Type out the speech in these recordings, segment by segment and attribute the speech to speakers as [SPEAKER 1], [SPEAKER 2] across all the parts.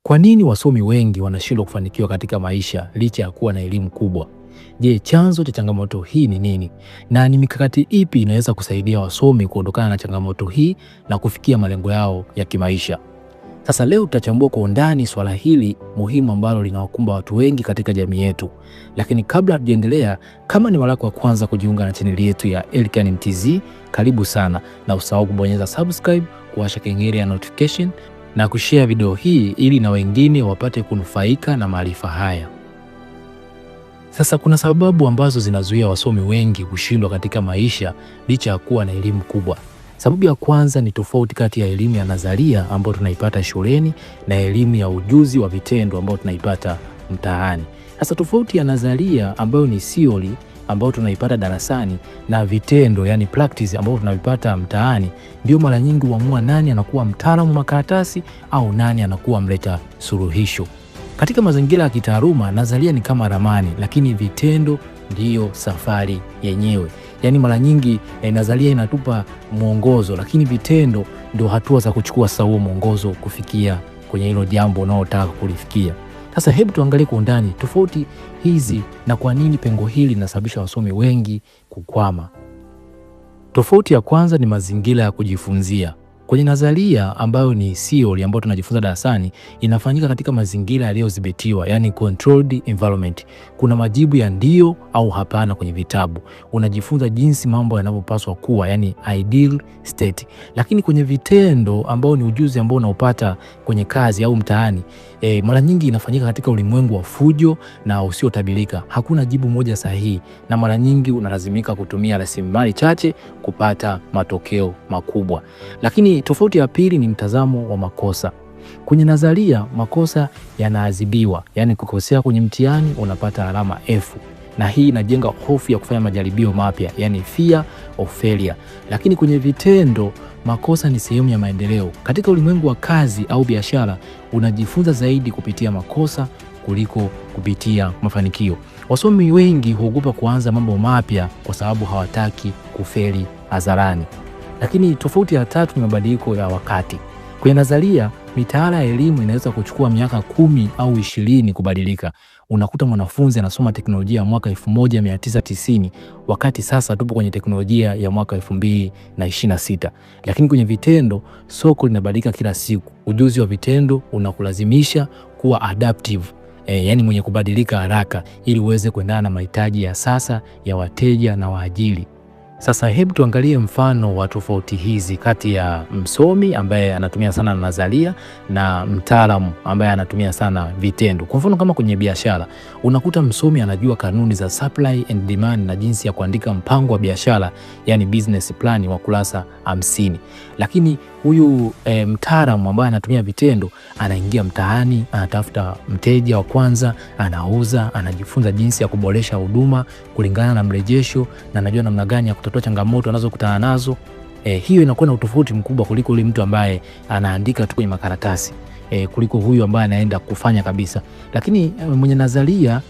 [SPEAKER 1] Kwa nini wasomi wengi wanashindwa kufanikiwa katika maisha licha ya kuwa na elimu kubwa? Je, chanzo cha changamoto hii ni nini? Na ni mikakati ipi inaweza kusaidia wasomi kuondokana na changamoto hii na kufikia malengo yao ya kimaisha? Sasa leo tutachambua kwa undani swala hili muhimu ambalo linawakumba watu wengi katika jamii yetu. Lakini kabla hatujaendelea, kama ni mara yako ya kwanza kujiunga na chaneli yetu ya Elikhan Mtz, karibu sana, na usahau kubonyeza subscribe, kuwasha kengele ya notification na kushare video hii ili na wengine wapate kunufaika na maarifa haya. Sasa kuna sababu ambazo zinazuia wasomi wengi kushindwa katika maisha licha ya kuwa na elimu kubwa. Sababu ya kwanza ni tofauti kati ya elimu ya nadharia ambayo tunaipata shuleni na elimu ya ujuzi wa vitendo ambayo tunaipata mtaani. Sasa tofauti ya nadharia ambayo ni theory ambayo tunaipata darasani na vitendo, yani practice, ambayo tunavipata mtaani, ndio mara nyingi huamua nani anakuwa mtaalamu makaratasi au nani anakuwa mleta suluhisho. Katika mazingira ya kitaaluma, nadharia ni kama ramani, lakini vitendo ndiyo safari yenyewe. Yani mara nyingi nadharia inatupa mwongozo, lakini vitendo ndio hatua za kuchukua sasa huo mwongozo kufikia kwenye hilo jambo unaotaka kulifikia. Sasa hebu tuangalie kwa undani tofauti hizi na kwa nini pengo hili linasababisha wasomi wengi kukwama. Tofauti ya kwanza ni mazingira ya kujifunzia. Kwenye nadharia ambayo ni theory ambayo tunajifunza darasani, inafanyika katika mazingira yaliyodhibitiwa, yani controlled environment. Kuna majibu ya ndio au hapana kwenye vitabu. Unajifunza jinsi mambo yanavyopaswa kuwa, yani ideal state. Lakini kwenye vitendo ambao ni ujuzi ambao unaopata kwenye kazi au mtaani, mara nyingi inafanyika katika ulimwengu wa fujo na usiotabirika. Hakuna jibu moja sahihi, na mara nyingi unalazimika kutumia rasilimali chache kupata matokeo makubwa. Lakini tofauti ya pili ni mtazamo wa makosa. Kwenye nadharia, makosa yanaadhibiwa, yani kukosea kwenye mtihani unapata alama F, na hii inajenga hofu ya kufanya majaribio mapya, yani fear of failure. Lakini kwenye vitendo, makosa ni sehemu ya maendeleo. Katika ulimwengu wa kazi au biashara, unajifunza zaidi kupitia makosa kuliko kupitia mafanikio. Wasomi wengi huogopa kuanza mambo mapya kwa sababu hawataki kufeli hadharani. Lakini tofauti ya tatu ni mabadiliko ya wakati. Kwenye nadharia, mitaala ya elimu inaweza kuchukua miaka 10 au 20 kubadilika. Unakuta mwanafunzi anasoma teknolojia ya mwaka 1990 wakati sasa tupo kwenye teknolojia ya mwaka 2026. Lakini kwenye vitendo, soko linabadilika kila siku. Ujuzi wa vitendo unakulazimisha kuwa adaptive, yani mwenye kubadilika haraka ili uweze kuendana na mahitaji ya sasa ya wateja na waajiri. Sasa hebu tuangalie mfano wa tofauti hizi kati ya msomi ambaye anatumia sana nadharia na mtaalamu ambaye anatumia sana vitendo. Kwa mfano kama kwenye biashara, unakuta msomi anajua kanuni za supply and demand na jinsi ya kuandika mpango wa biashara, yani business plan wa kurasa 50. Lakini huyu mtaalamu ambaye anatumia vitendo anaingia mtaani, anatafuta mteja wa kwanza, anauza, anajifunza jinsi ya kuboresha huduma kulingana na mrejesho, na anajua namna gani ya kutatua changamoto anazokutana nazo. Hiyo inakuwa na utofauti mkubwa kuliko yule mtu ambaye anaandika tu kwenye makaratasi, kuliko huyu ambaye anaenda kufanya kabisa. Lakini mwenye nadharia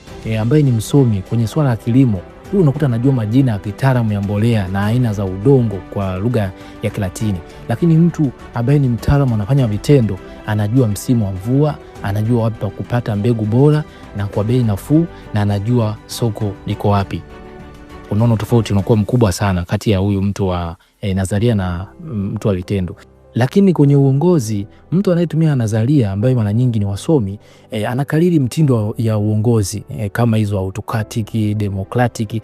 [SPEAKER 1] ambaye ni msomi kwenye swala la kilimo, huyu unakuta anajua majina ya kitaalamu ya mbolea na aina za udongo kwa lugha ya Kilatini. Lakini mtu ambaye ni mtaalamu anafanya vitendo, anajua msimu wa mvua, anajua wapi pa kupata mbegu bora na kwa bei nafuu, na anajua soko liko wapi. Unaona tofauti unakuwa mkubwa sana kati ya huyu mtu wa nadharia na mtu wa vitendo. Lakini kwenye uongozi, mtu anayetumia nadharia ambaye mara nyingi ni wasomi, anakariri mtindo ya uongozi kama hizo autocratic, democratic.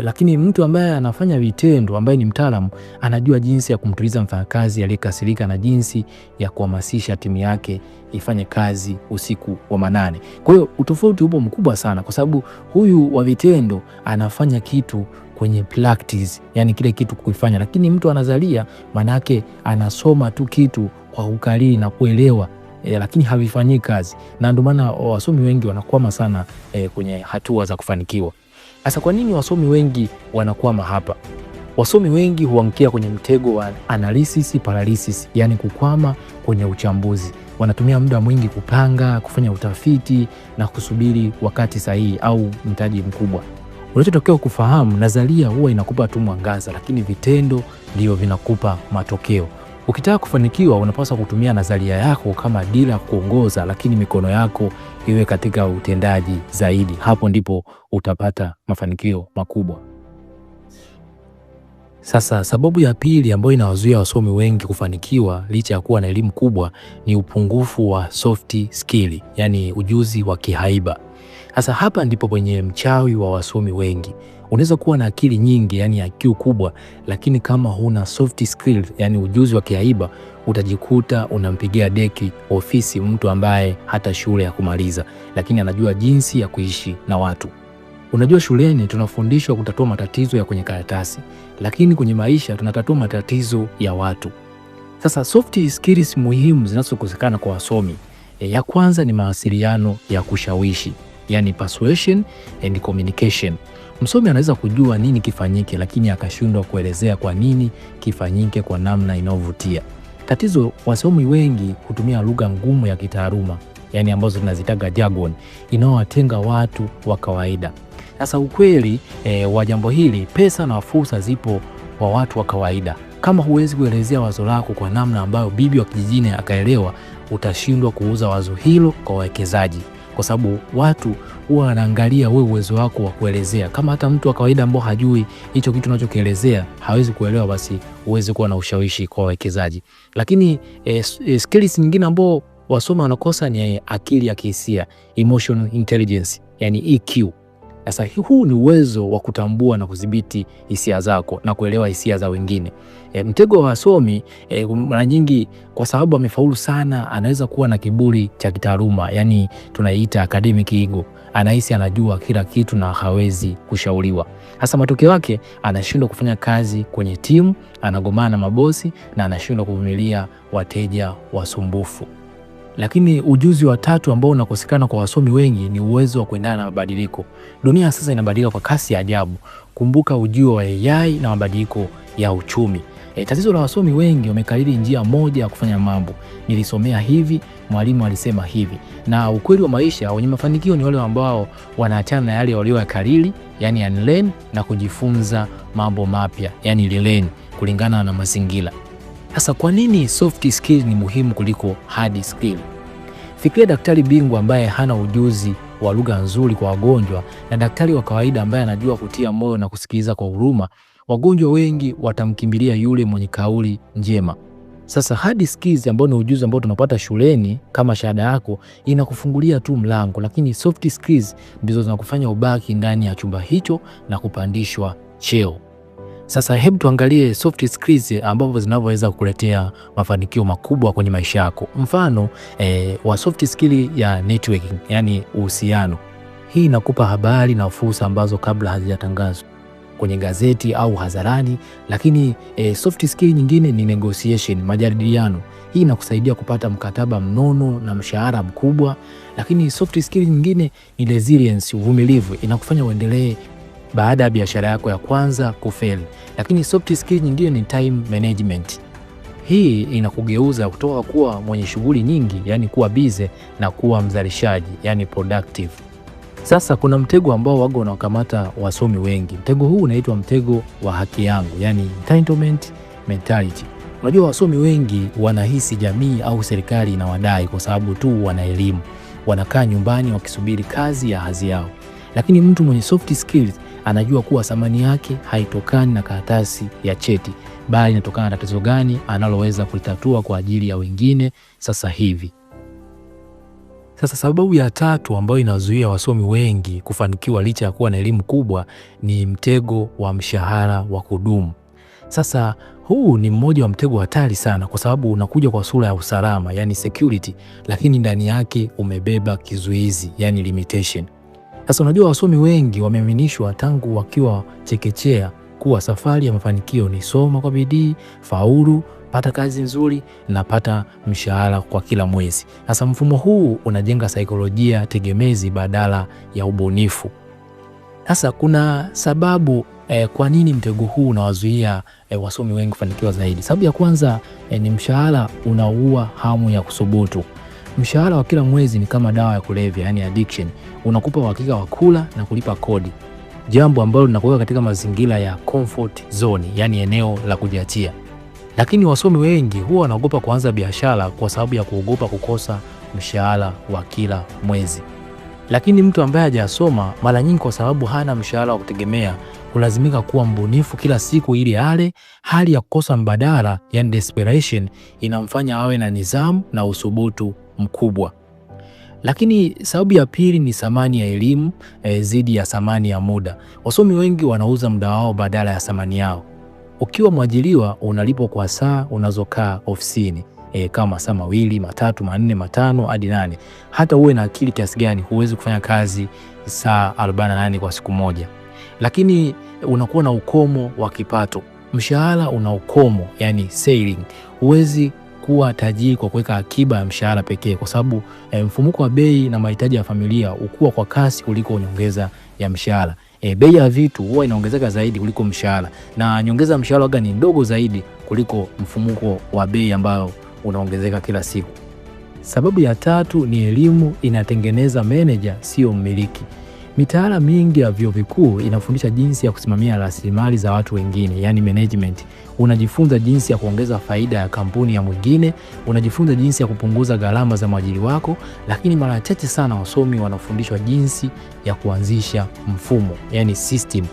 [SPEAKER 1] Lakini mtu ambaye anafanya vitendo ambaye ni mtaalamu, anajua jinsi ya kumtuliza mfanyakazi aliyekasirika na jinsi ya kuhamasisha timu yake ifanye kazi usiku wa manane. Kwa hiyo utofauti upo mkubwa sana, kwa sababu huyu wa vitendo anafanya kitu kwenye practice, yani kile kitu kuifanya. Lakini mtu anazalia manake anasoma tu kitu kwa ukariri na kuelewa, lakini havifanyi kazi. Na ndio maana wasomi wengi wanakwama sana kwenye hatua za kufanikiwa. Sasa kwa nini wasomi wengi wanakwama hapa? Wasomi wengi huangukia kwenye mtego wa analysis paralysis, yani kukwama kwenye uchambuzi. Wanatumia muda mwingi kupanga, kufanya utafiti na kusubiri wakati sahihi au mtaji mkubwa. Unachotokea kufahamu, nadharia huwa inakupa tu mwangaza, lakini vitendo ndio vinakupa matokeo. Ukitaka kufanikiwa unapaswa kutumia nadharia yako kama dira kuongoza, lakini mikono yako iwe katika utendaji zaidi. Hapo ndipo utapata mafanikio makubwa. Sasa sababu ya pili ambayo inawazuia wasomi wengi kufanikiwa licha ya kuwa na elimu kubwa ni upungufu wa soft skill, yani ujuzi wa kihaiba. Sasa hapa ndipo kwenye mchawi wa wasomi wengi. Unaweza kuwa na akili nyingi, yani IQ kubwa, lakini kama huna soft skill, yani ujuzi wa kihaiba, utajikuta unampigia deki ofisi mtu ambaye hata shule ya kumaliza, lakini anajua jinsi ya kuishi na watu. Unajua, shuleni tunafundishwa kutatua matatizo ya kwenye karatasi, lakini kwenye maisha tunatatua matatizo ya watu. Sasa soft skills muhimu zinazokosekana kwa wasomi, ya kwanza ni mawasiliano ya kushawishi, yani persuasion and communication. Msomi anaweza kujua nini kifanyike, lakini akashindwa kuelezea kwa nini kifanyike kwa namna inayovutia. Tatizo, wasomi wengi hutumia lugha ngumu ya kitaaluma, yani ambazo tunazitaga jargon, inaowatenga watu wa kawaida. Sasa ukweli wa jambo hili, pesa na fursa zipo kwa watu wa kawaida. Kama huwezi kuelezea wazo lako kwa namna ambayo bibi wa kijijini akaelewa, utashindwa kuuza wazo hilo kwa wawekezaji, kwa sababu watu huwa wanaangalia wewe uwezo wako wa kuelezea. Kama hata mtu wa kawaida ambao hajui hicho kitu unachokielezea hawezi kuelewa, basi uweze kuwa na ushawishi kwa wawekezaji. Lakini skills nyingine ambao wasomi wanakosa ni akili ya kihisia, emotional intelligence, yani EQ. Sasa huu ni uwezo wa kutambua na kudhibiti hisia zako na kuelewa hisia za wengine. Mtego wa wasomi mara nyingi, kwa sababu amefaulu sana, anaweza kuwa na kiburi cha kitaaluma, yani tunaiita academic ego. Anahisi anajua kila kitu na hawezi kushauriwa. Hasa matokeo yake anashindwa kufanya kazi kwenye timu, anagomana na mabosi na anashindwa kuvumilia wateja wasumbufu. Lakini ujuzi wa tatu ambao unakosekana kwa wasomi wengi ni uwezo wa kuendana na mabadiliko. Dunia sasa inabadilika kwa kasi ya ajabu. Kumbuka ujio wa AI na mabadiliko ya uchumi. Tatizo la wasomi wengi, wamekariri njia moja ya kufanya mambo. Nilisomea hivi, mwalimu alisema hivi. Na ukweli wa maisha, wenye mafanikio ni wale ambao wanaachana na yale walioyakariri, yani unlearn, na kujifunza mambo mapya, yani relearn, kulingana na mazingira. Sasa kwa nini soft skill ni muhimu kuliko hard skill? Fikiria daktari bingwa ambaye hana ujuzi wa lugha nzuri kwa wagonjwa na daktari wa kawaida ambaye anajua kutia moyo na kusikiliza kwa huruma. Wagonjwa wengi watamkimbilia yule mwenye kauli njema. Sasa hard skills ambao ni ujuzi ambao tunapata shuleni kama shahada yako, inakufungulia tu mlango, lakini soft skills ndizo zinakufanya ubaki ndani ya chumba hicho na kupandishwa cheo. Sasa hebu tuangalie soft skills ambazo zinaweza kukuletea mafanikio makubwa kwenye maisha yako. Mfano wa soft skill ya networking, yani uhusiano. Hii inakupa habari na fursa ambazo kabla hazijatangazwa kwenye gazeti au hadharani. Lakini soft skill nyingine ni negotiation, majadiliano. Hii inakusaidia kupata mkataba mnono na mshahara mkubwa. Lakini soft skill nyingine ni resilience, uvumilivu. Inakufanya uendelee baada ya biashara yako ya kwanza kufeli. Lakini soft skill nyingine ni time management. Hii inakugeuza kutoka kuwa mwenye shughuli nyingi, yani kuwa busy, na kuwa mzalishaji, yani productive. Sasa kuna mtego ambao wago unakamata wasomi wengi. Mtego huu unaitwa mtego wa haki yangu, yani entitlement mentality. Unajua, wasomi wengi wanahisi jamii au serikali inawadai kwa sababu tu wana elimu. Wanakaa nyumbani wakisubiri kazi ya hadhi yao. Lakini mtu mwenye soft skills anajua kuwa thamani yake haitokani na karatasi ya cheti, bali inatokana na tatizo gani analoweza kulitatua kwa ajili ya wengine sasa hivi. Sasa sababu ya tatu ambayo inazuia wasomi wengi kufanikiwa licha ya kuwa na elimu kubwa ni mtego wa mshahara wa kudumu. Sasa huu ni mmoja wa mtego hatari sana, kwa sababu unakuja kwa sura ya usalama, yani security, lakini ndani yake umebeba kizuizi, yani limitation. Sasa unajua, wasomi wengi wameaminishwa tangu wakiwa chekechea kuwa safari ya mafanikio ni soma kwa bidii, faulu, pata kazi nzuri na pata mshahara kwa kila mwezi. Sasa mfumo huu unajenga saikolojia tegemezi badala ya ubunifu. Sasa kuna sababu kwa nini mtego huu unawazuia wasomi wengi kufanikiwa zaidi. Sababu ya kwanza ni mshahara unaua hamu ya kusubutu. Mshahara wa kila mwezi ni kama dawa ya kulevya, yani addiction. Unakupa uhakika wa kula na kulipa kodi, jambo ambalo linakuweka katika mazingira ya comfort zone, yani eneo la kujiachia. Lakini wasomi wengi huwa wanaogopa kuanza biashara kwa sababu ya kuogopa kukosa mshahara wa kila mwezi. Lakini mtu ambaye hajasoma mara nyingi, kwa sababu hana mshahara wa kutegemea, kulazimika kuwa mbunifu kila siku ili ale. Hali ya kukosa mbadala, yani desperation, inamfanya awe na nidhamu na uthubutu mkubwa. Lakini sababu ya pili ni thamani ya elimu zidi ya thamani ya muda. Wasomi wengi wanauza muda wao badala ya thamani yao. Ukiwa mwajiriwa unalipwa kwa saa unazokaa ofisini, kama saa 2, 3, 4, 5 hadi 8. Hata uwe na akili kiasi gani, huwezi kufanya kazi saa 48 kwa siku moja. Lakini unakuwa na ukomo wa kipato. Mshahara una ukomo, yani ceiling. Huwezi kuwa tajiri kwa kuweka akiba ya mshahara pekee, kwa sababu mfumuko wa bei na mahitaji ya familia hukua kwa kasi kuliko nyongeza ya mshahara. Bei ya vitu huwa inaongezeka zaidi kuliko mshahara, na nyongeza ya mshahara waga ni ndogo zaidi kuliko mfumuko wa bei ambao unaongezeka kila siku. Sababu ya tatu ni elimu inatengeneza manager, sio mmiliki. Mitaala mingi ya vyuo vikuu inafundisha jinsi ya kusimamia rasilimali za watu wengine, yani management. Unajifunza jinsi ya kuongeza faida ya kampuni ya mwingine, unajifunza jinsi ya kupunguza gharama za mwajiri wako, lakini mara chache sana wasomi wanafundishwa jinsi ya kuanzisha mfumo, yani system,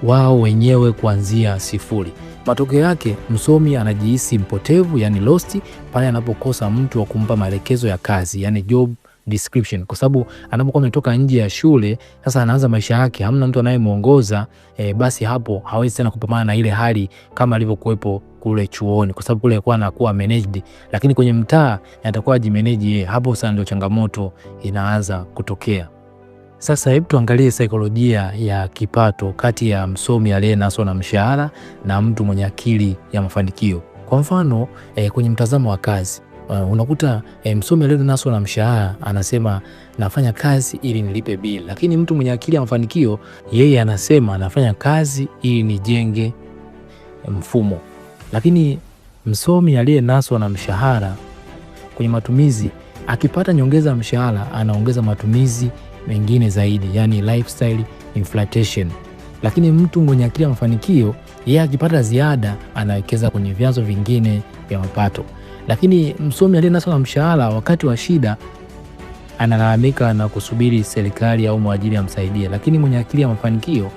[SPEAKER 1] wao wenyewe kuanzia sifuri. Matokeo yake msomi anajihisi mpotevu, yani lost, pale anapokosa mtu wa kumpa maelekezo ya kazi, yani job description, kwa sababu anapokuwa ametoka nje ya shule, sasa anaanza maisha yake, hamna mtu anayemuongoza. Basi hapo hawezi tena kupambana na ile hali kama alivyokuepo kule chuoni, kwa sababu kule alikuwa anakuwa managed, lakini kwenye mtaa atakuwa ajimanage yeye. Hapo sasa ndio changamoto inaanza kutokea. Sasa hebu tuangalie saikolojia ya kipato kati ya msomi aliyenaswa na mshahara na mtu mwenye akili ya mafanikio. Kwa mfano kwenye mtazamo wa kazi, unakuta msomi aliyenaswa na mshahara anasema nafanya kazi ili nilipe bili, lakini mtu mwenye akili ya mafanikio yeye anasema anafanya kazi ili nijenge mfumo. Lakini msomi aliyenaswa na mshahara kwenye matumizi, akipata nyongeza ya mshahara anaongeza matumizi mengine zaidi, yani lifestyle inflation. Lakini mtu mwenye akili ya mafanikio yeye akipata ziada anawekeza kwenye vyanzo vingine vya mapato. Lakini msomi aliyenaswa na mshahara wakati wa shida analalamika na kusubiri serikali au mwajiri amsaidie, lakini mwenye akili ya mafanikio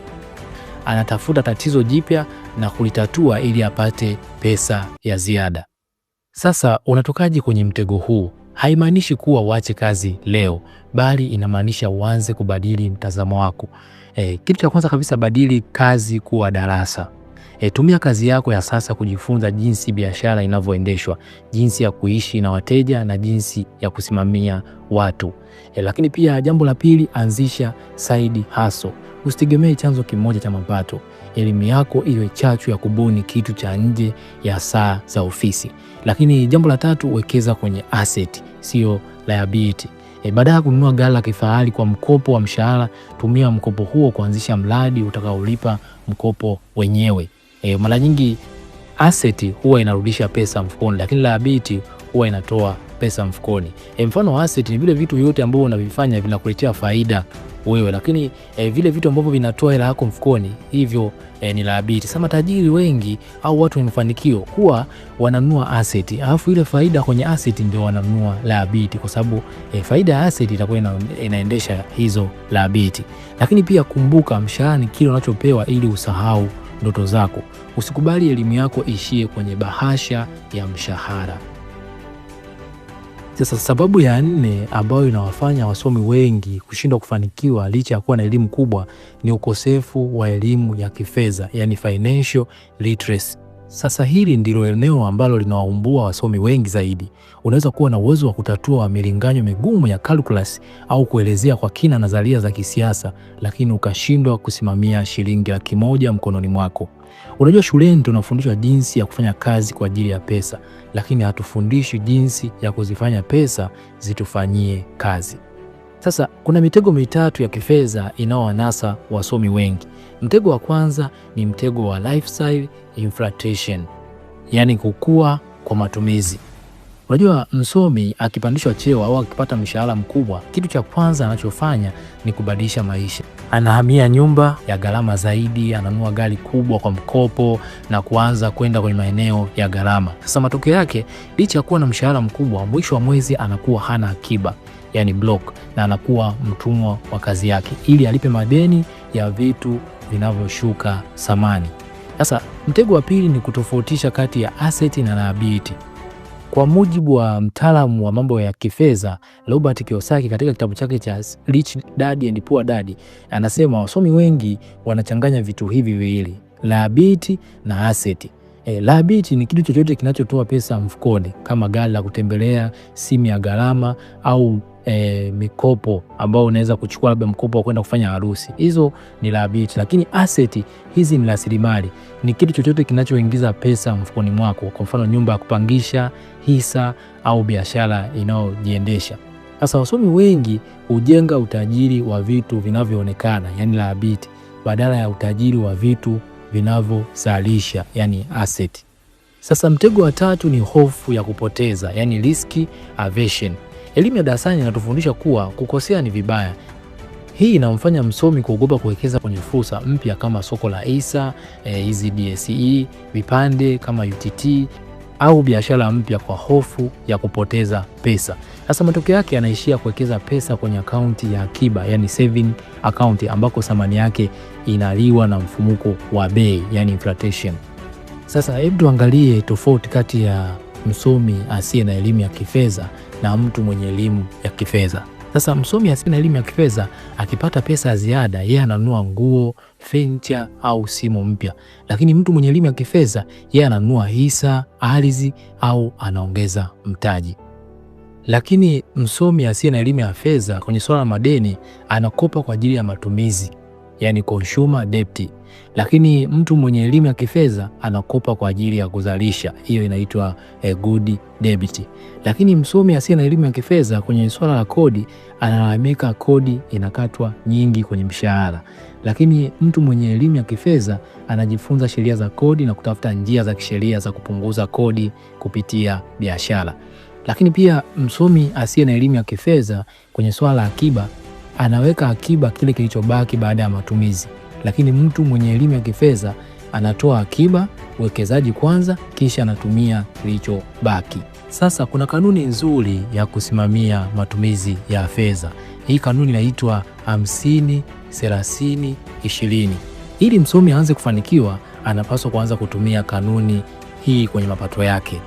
[SPEAKER 1] anatafuta tatizo jipya na kulitatua ili apate pesa ya ziada. Sasa unatokaje kwenye mtego huu? Haimaanishi kuwa uache kazi leo, bali inamaanisha uanze kubadili mtazamo wako. Kitu cha kwanza kabisa, badili kazi kuwa darasa. Tumia kazi yako ya sasa kujifunza jinsi biashara inavyoendeshwa, jinsi ya kuishi na wateja na jinsi ya kusimamia watu. Lakini pia jambo la pili, anzisha side hustle. Usitegemee chanzo kimoja cha mapato. Elimu yako iwe chachu ya kubuni kitu cha nje ya saa za ofisi. Lakini jambo la tatu, wekeza kwenye asset, sio liability. Baada ya kununua gari la kifahari kwa mkopo wa mshahara, tumia mkopo huo kuanzisha mradi utakaolipa mkopo wenyewe. Mara nyingi asset huwa inarudisha pesa mfukoni, lakini liability huwa inatoa pesa mfukoni. Mfano asset ni vile vitu vyote ambavyo unavifanya vinakuletea faida wewe, lakini vile vitu ambavyo vinatoa hela yako mfukoni, hivyo ni liability. Sasa matajiri wengi au watu wenye mafanikio huwa wananunua asset, alafu ile faida kwenye asset ndio wananunua liability, kwa sababu faida ya asset itakuwa inaendesha hizo liability. Lakini pia kumbuka, mshahara ni kile unachopewa ili usahau ndoto zako. Usikubali elimu yako ishie kwenye bahasha ya mshahara. Sasa sababu ya 4 ambayo inawafanya wasomi wengi kushindwa kufanikiwa licha ya kuwa na elimu kubwa ni ukosefu wa elimu ya kifedha, yani financial literacy. Sasa hili ndilo eneo ambalo linawaumbua wasomi wengi zaidi. Unaweza kuwa na uwezo wa kutatua milinganyo migumu ya calculus au kuelezea kwa kina nadharia za kisiasa, lakini ukashindwa kusimamia shilingi 100,000 mkononi mwako. Unajua, shuleni tunafundishwa jinsi ya kufanya kazi kwa ajili ya pesa, lakini hatufundishi jinsi ya kuzifanya pesa zitufanyie kazi. Sasa kuna mitego mitatu ya kifedha inaowanasa wasomi wengi. Mtego wa kwanza ni mtego wa lifestyle inflation, yani kukua kwa matumizi. Unajua, msomi akipandishwa cheo au akipata mshahara mkubwa, kitu cha kwanza anachofanya ni kubadilisha maisha. Anahamia nyumba ya gharama zaidi, ananunua gari kubwa kwa mkopo na kuanza kwenda kwenye maeneo ya gharama. Sasa matokeo yake, licha ya kuwa na mshahara mkubwa, mwisho wa mwezi anakuwa hana akiba, yani block, na anakuwa mtumwa wa kazi yake ili alipe madeni ya vitu vinavyoshuka thamani. Sasa mtego wa pili ni kutofautisha kati ya asset na liability. Kwa mujibu wa mtaalamu wa mambo ya kifedha Robert Kiyosaki katika kitabu chake cha Rich Dad and Poor Dad, anasema wasomi wengi wanachanganya vitu hivi viwili, liability na asset. Liability ni kitu chochote kinachotoa pesa mfukoni kama gari la kutembelea, simu ya gharama au mikopo ambao unaweza kuchukua labda mkopo wa kwenda kufanya harusi. Hizo ni liability. Lakini asset hizi ni rasilimali. Ni kitu chochote kinachoingiza pesa mfukoni mwako. Kwa mfano nyumba ya kupangisha, hisa au biashara inayojiendesha. Sasa wasomi wengi hujenga utajiri wa vitu vinavyoonekana, yani liability, badala ya utajiri wa vitu vinavyozalisha, yani asset. Sasa mtego wa tatu ni hofu ya kupoteza, yani risk aversion. Elimu ya darasani inatufundisha kuwa kukosea ni vibaya. Hii inamfanya msomi kuogopa kuwekeza kwenye fursa mpya kama soko la hisa, hizi DSE, vipande kama UTT au biashara mpya kwa hofu ya kupoteza pesa. Sasa matokeo yake anaishia kuwekeza pesa kwenye akaunti ya akiba, yani saving account, ambako thamani yake inaliwa na mfumuko wa bei, yani inflation. Sasa hebu tuangalie tofauti kati ya msomi asiye na elimu ya kifedha na mtu mwenye elimu ya kifedha. Sasa msomi asiye na elimu ya kifedha akipata pesa ya ziada, yeye ananunua nguo, furniture au simu mpya. Lakini mtu mwenye elimu ya kifedha, yeye ananunua hisa, ardhi au anaongeza mtaji. Lakini msomi asiye na elimu ya fedha kwenye swala la madeni anakopa kwa ajili ya matumizi, yani consumer debt. Lakini mtu mwenye elimu ya kifedha anakopa kwa ajili ya kuzalisha, hiyo inaitwa good debt. Lakini msomi asiye na elimu ya kifedha kwenye swala la kodi analalamika kodi inakatwa nyingi kwenye mshahara. Lakini mtu mwenye elimu ya kifedha anajifunza sheria za kodi na kutafuta njia za kisheria za kupunguza kodi kupitia biashara. Lakini pia msomi asiye na elimu ya kifedha kwenye swala la akiba anaweka akiba kile kilichobaki baada ya matumizi. Lakini mtu mwenye elimu ya kifedha anatoa akiba, uwekezaji kwanza, kisha anatumia kilichobaki. Sasa kuna kanuni nzuri ya kusimamia matumizi ya fedha. Hii kanuni inaitwa 50-30-20. Ili msomi aanze kufanikiwa, anapaswa kuanza kutumia kanuni hii kwenye mapato yake.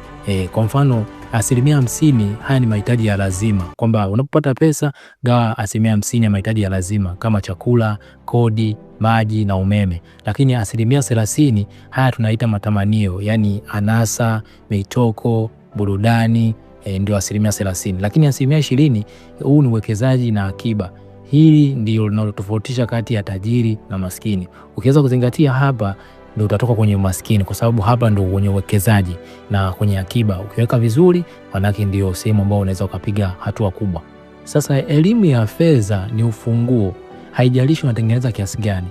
[SPEAKER 1] Kwa mfano 50%, haya ni mahitaji ya lazima, kwamba unapopata pesa gawa 50% ya mahitaji ya lazima kama chakula, kodi, maji na umeme. Lakini 30%, haya tunaita matamanio, yani anasa, mitoko, burudani, ndio 30%. Lakini 20%, huu ni uwekezaji na akiba. Hili ndio linalotofautisha kati ya tajiri na maskini. Ukiweza kuzingatia hapa ndio utatoka kwenye umaskini, kwa sababu hapa ndio kwenye uwekezaji na kwenye akiba. Ukiweka vizuri, manake ndio sehemu ambayo unaweza ukapiga hatua kubwa. Sasa elimu ya fedha ni ufunguo. Haijalishi unatengeneza kiasi gani,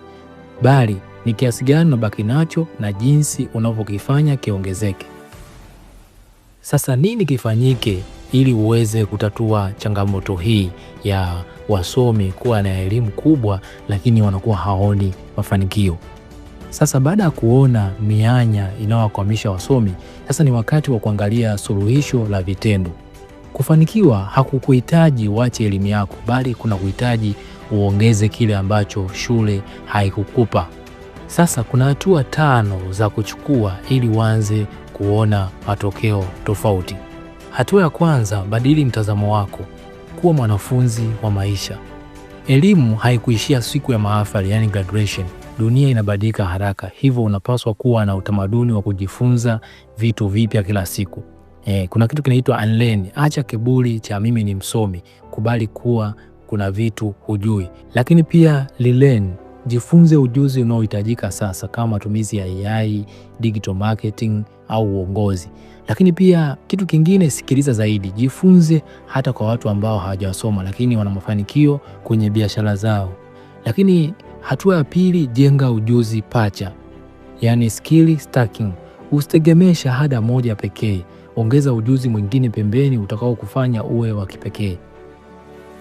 [SPEAKER 1] bali ni kiasi gani unabaki nacho na jinsi unavyokifanya kiongezeke. Sasa nini kifanyike ili uweze kutatua changamoto hii ya wasomi kuwa na elimu kubwa lakini wanakuwa haoni mafanikio? Sasa baada ya kuona mianya inayowakwamisha wasomi, sasa ni wakati wa kuangalia suluhisho la vitendo. Kufanikiwa hakukuhitaji uache elimu yako, bali kuna kuhitaji uongeze kile ambacho shule haikukupa. Sasa kuna hatua 5 za kuchukua ili uanze kuona matokeo tofauti. Hatua ya kwanza, badili mtazamo wako. Kuwa mwanafunzi wa maisha. Elimu haikuishia siku ya mahafali, yani graduation. Dunia inabadilika haraka, hivyo unapaswa kuwa na utamaduni wa kujifunza vitu vipya kila siku. Kuna kitu kinaitwa unlearn. Acha kiburi cha mimi ni msomi, kubali kuwa kuna vitu hujui. Lakini pia relearn. Jifunze ujuzi unaohitajika sasa kama matumizi ya AI, digital marketing au uongozi. Lakini pia kitu kingine, sikiliza zaidi. Jifunze hata kwa watu ambao hawajasoma lakini wana mafanikio kwenye biashara zao. Lakini hatua ya pili, jenga ujuzi pacha, yani skill stacking. Usitegemee shahada moja pekee, ongeza ujuzi mwingine pembeni utakao kufanya uwe wa kipekee.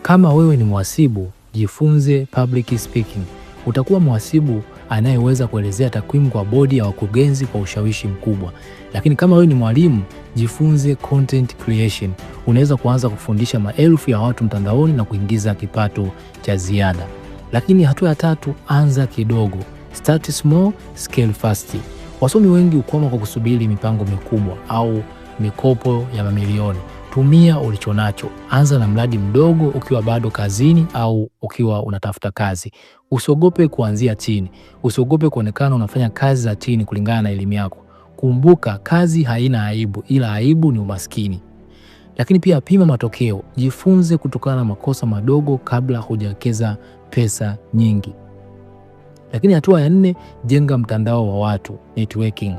[SPEAKER 1] Kama wewe ni mhasibu, jifunze public speaking. Utakuwa mhasibu anayeweza kuelezea takwimu kwa bodi ya wakurugenzi kwa ushawishi mkubwa. Lakini kama wewe ni mwalimu, jifunze content creation. Unaweza kuanza kufundisha maelfu ya watu mtandaoni na kuingiza kipato cha ziada. Lakini hatua ya tatu, anza kidogo. Start small, scale fast. Wasomi wengi hukwama kwa kusubiri mipango mikubwa au mikopo ya mamilioni. Tumia ulichonacho. Anza na mradi mdogo ukiwa bado kazini au ukiwa unatafuta kazi. Usiogope kuanzia chini. Usiogope kuonekana unafanya kazi za chini kulingana na elimu yako. Kumbuka, kazi haina aibu, ila aibu ni umaskini. Lakini pia pima matokeo. Jifunze kutokana na makosa madogo kabla hujawekeza pesa nyingi. Lakini hatua ya 4, jenga mtandao wa watu, networking.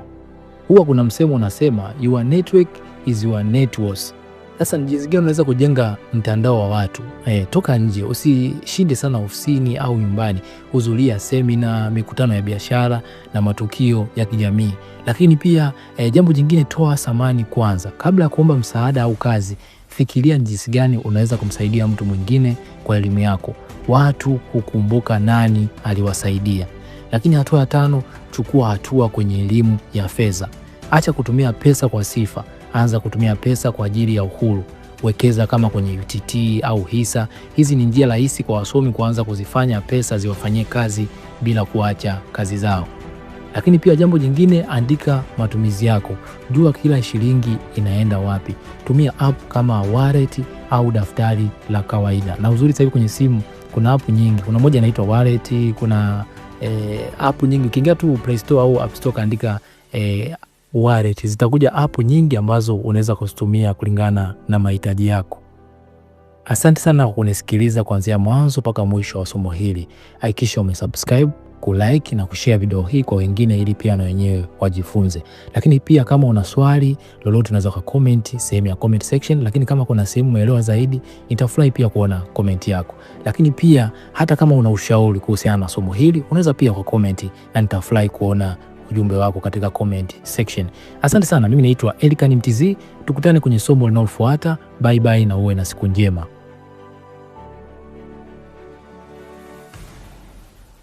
[SPEAKER 1] Huwa kuna msemo unasema your network is your net worth. Sasa ni jinsi gani unaweza kujenga mtandao wa watu? Toka nje, usishinde sana ofisini au nyumbani. Hudhuria semina, mikutano ya biashara na matukio ya kijamii. Lakini pia jambo jingine, toa thamani kwanza. Kabla ya kuomba msaada au kazi, fikiria jinsi gani unaweza kumsaidia mtu mwingine kwa elimu yako. Watu hukumbuka nani aliwasaidia. Lakini hatua ya 5, chukua hatua kwenye elimu ya fedha. Acha kutumia pesa kwa sifa. Anza kutumia pesa kwa ajili ya uhuru. Wekeza kama kwenye UTT au hisa. Hizi ni njia rahisi kwa wasomi kuanza kuzifanya pesa ziwafanyie kazi bila kuacha kazi zao. Lakini pia jambo jingine, andika matumizi yako. Jua kila shilingi inaenda wapi. Tumia app kama wallet au daftari la kawaida. Na uzuri sasa hivi kwenye simu kuna app nyingi. Kuna moja inaitwa wallet, kuna app nyingi. Ukiingia tu Play Store au App Store kaandika wallet, zitakuja app nyingi ambazo unaweza kuzitumia kulingana na mahitaji yako. Asante sana kwa kunisikiliza kuanzia mwanzo mpaka mwisho wa somo hili. Hakikisha umesubscribe, kulike na kushare video hii kwa wengine ili pia na wenyewe wajifunze. Lakini pia kama una swali lolote unaweza comment sehemu ya comment section, lakini kama kuna sehemu umeelewa zaidi nitafurahi pia kuona comment yako. Lakini pia hata kama una ushauri kuhusiana na somo hili unaweza pia kwa comment na nitafurahi kuona ujumbe wako katika comment section. Asante sana, mimi naitwa Elikhan Mtz. Tukutane kwenye somo linalofuata. Bye bye na uwe na siku njema.